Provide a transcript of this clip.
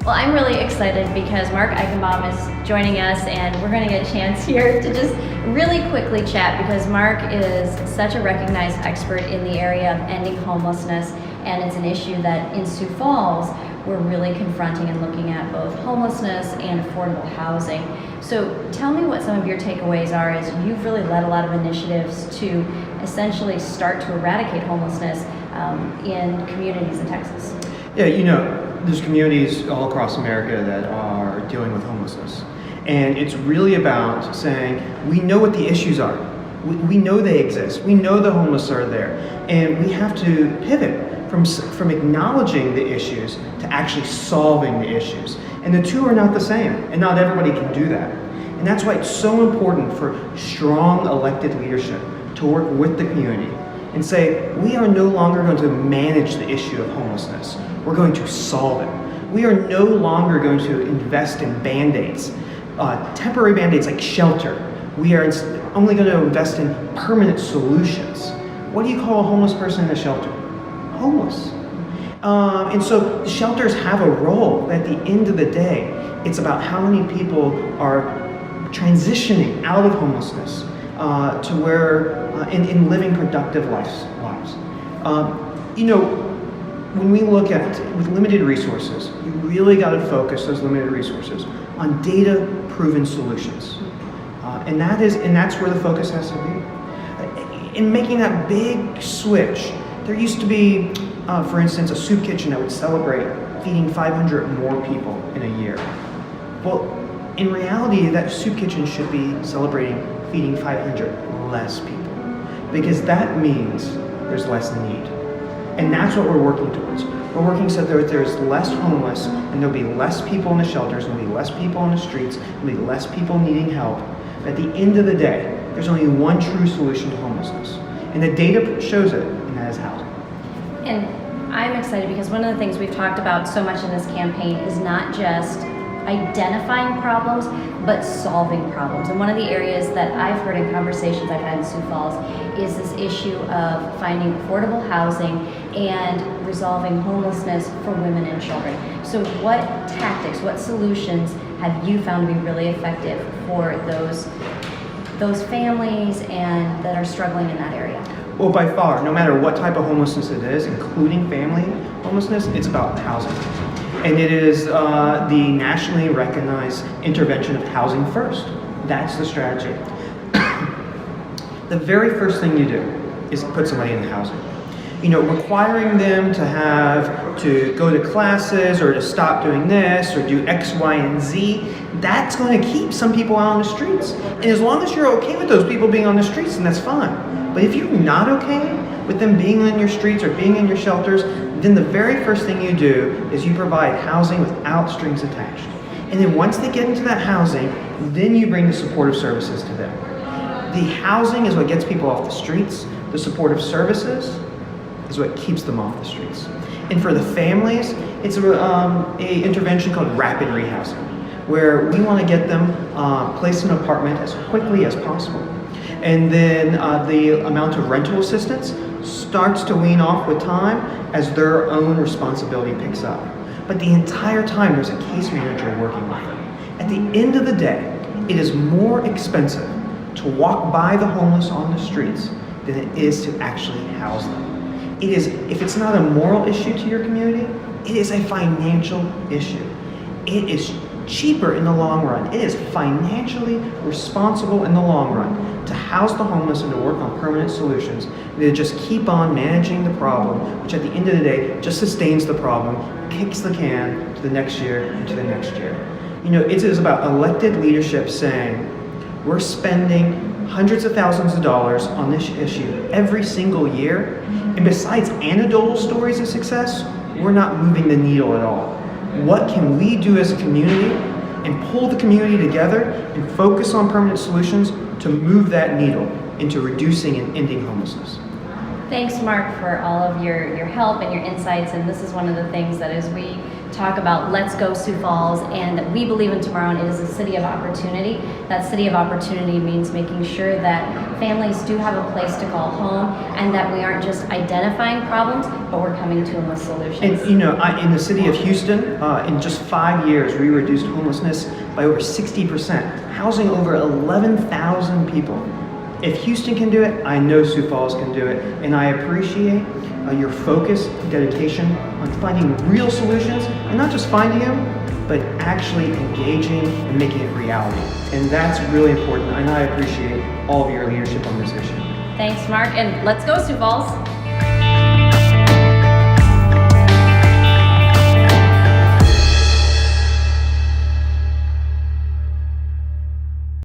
Well, I'm really excited because Marc Eichenbaum is joining us, and we're going to get a chance here to just really quickly chat, because Marc is such a recognized expert in the area of ending homelessness, and it's an issue that in Sioux Falls we're really confronting and looking at both homelessness and affordable housing. So tell me what some of your takeaways are, as you've really led a lot of initiatives to essentially start to eradicate homelessness in communities in Texas. Yeah, there's communities all across America that are dealing with homelessness. And it's really about saying, we know what the issues are. We know they exist. We know the homeless are there. And we have to pivot from acknowledging the issues to actually solving the issues. And the two are not the same, and not everybody can do that. And that's why it's so important for strong elected leadership to work with the community and say, we are no longer going to manage the issue of homelessness. We're going to solve it. We are no longer going to invest in Band-Aids, temporary Band-Aids like shelter. We are only going to invest in permanent solutions. What do you call a homeless person in a shelter? Homeless. And so the shelters have a role. At the end of the day, it's about how many people are transitioning out of homelessness to where in living productive lives. When we look at with limited resources, you really got to focus those limited resources on data-proven solutions, and that's where the focus has to be. In making that big switch, there used to be, for instance, a soup kitchen that would celebrate feeding 500 more people in a year. Well, in reality, that soup kitchen should be celebrating feeding 500 less people, because that means there's less need. And that's what we're working towards. We're working so that there's less homeless, and there'll be less people in the shelters, and there'll be less people on the streets, there'll be less people needing help. But at the end of the day, there's only one true solution to homelessness. And the data shows it, and that is housing. And I'm excited because one of the things we've talked about so much in this campaign is not just identifying problems, but solving problems. And one of the areas that I've heard in conversations I've had in Sioux Falls is this issue of finding affordable housing and resolving homelessness for women and children. So what tactics, what solutions have you found to be really effective for those families and that are struggling in that area? Well, by far, no matter what type of homelessness it is, including family homelessness, it's about housing. And it is the nationally recognized intervention of housing first. That's the strategy. The very first thing you do is put somebody in housing. Requiring them to go to classes or to stop doing this or do X, Y, and Z, that's going to keep some people out on the streets. And as long as you're okay with those people being on the streets, then that's fine. But if you're not okay with them being on your streets or being in your shelters, then the very first thing you do is you provide housing without strings attached. And then once they get into that housing, then you bring the supportive services to them. The housing is what gets people off the streets. The supportive services is what keeps them off the streets. And for the families, it's a intervention called rapid rehousing, where we want to get them placed in an apartment as quickly as possible. And then the amount of rental assistance starts to wean off with time as their own responsibility picks up. But the entire time there's a case manager working with them. At the end of the day, it is more expensive to walk by the homeless on the streets than it is to actually house them. It is, if it's not a moral issue to your community, it is a financial issue. It is cheaper in the long run. It is financially responsible in the long run to house the homeless and to work on permanent solutions than to just keep on managing the problem, which at the end of the day just sustains the problem, kicks the can to the next year and to the next year. It is about elected leadership saying, we're spending hundreds of thousands of dollars on this issue every single year, and besides anecdotal stories of success, we're not moving the needle at all. What can we do as a community and pull the community together and focus on permanent solutions to move that needle into reducing and ending homelessness? Thanks, Marc, for all of your help and your insights. And this is one of the things that as we talk about Let's Go Sioux Falls, and that we believe in tomorrow, and it is a city of opportunity. That city of opportunity means making sure that families do have a place to call home, and that we aren't just identifying problems, but we're coming to them with solutions. And in the city of Houston, in just 5 years, we reduced homelessness by over 60%, housing over 11,000 people. If Houston can do it, I know Sioux Falls can do it, and I appreciate your focus, dedication on finding real solutions, and not just finding them, but actually engaging and making it reality. And that's really important, and I appreciate all of your leadership on this issue. Thanks, Mark, and let's go Sioux Falls.